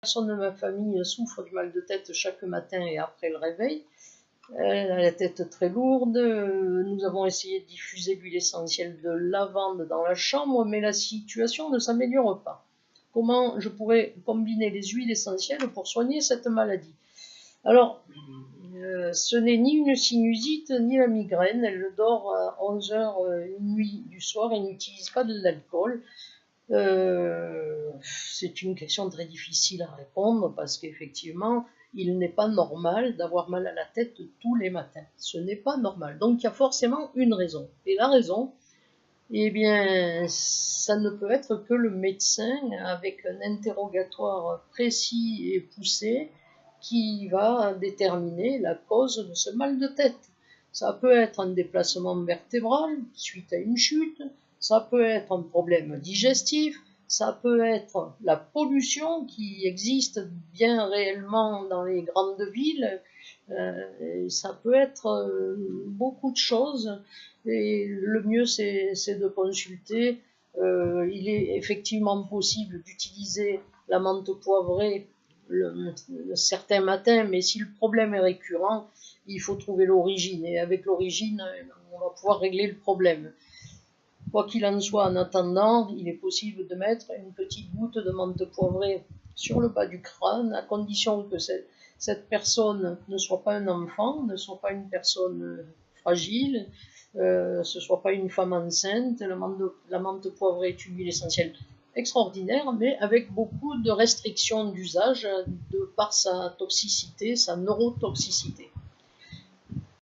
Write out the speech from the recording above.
personne de ma famille souffre du mal de tête chaque matin et après le réveil. Elle a la tête très lourde. Nous avons essayé de diffuser l'huile essentielle de lavande dans la chambre, mais la situation ne s'améliore pas. Comment je pourrais combiner les huiles essentielles pour soigner cette maladie? Alors, ce n'est ni une sinusite ni la migraine. Elle dort à 11 h minuit du soir et n'utilise pas de l'alcool. C'est une question très difficile à répondre parce qu'effectivement, il n'est pas normal d'avoir mal à la tête tous les matins. Ce n'est pas normal. Donc, il y a forcément une raison. Et la raison, eh bien, ça ne peut être que le médecin avec un interrogatoire précis et poussé qui va déterminer la cause de ce mal de tête. Ça peut être un déplacement vertébral suite à une chute, ça peut être un problème digestif, ça peut être la pollution qui existe bien réellement dans les grandes villes, ça peut être beaucoup de choses. Et le mieux, c'est de consulter. Il est effectivement possible d'utiliser la menthe poivrée certains matins, mais si le problème est récurrent, il faut trouver l'origine. Et avec l'origine, on va pouvoir régler le problème. Quoi qu'il en soit, en attendant, il est possible de mettre une petite goutte de menthe poivrée sur le bas du crâne, à condition que cette personne ne soit pas un enfant, ne soit pas une personne fragile, ce ne soit pas une femme enceinte. La menthe poivrée est une huile essentielle extraordinaire, mais avec beaucoup de restrictions d'usage de par sa toxicité, sa neurotoxicité.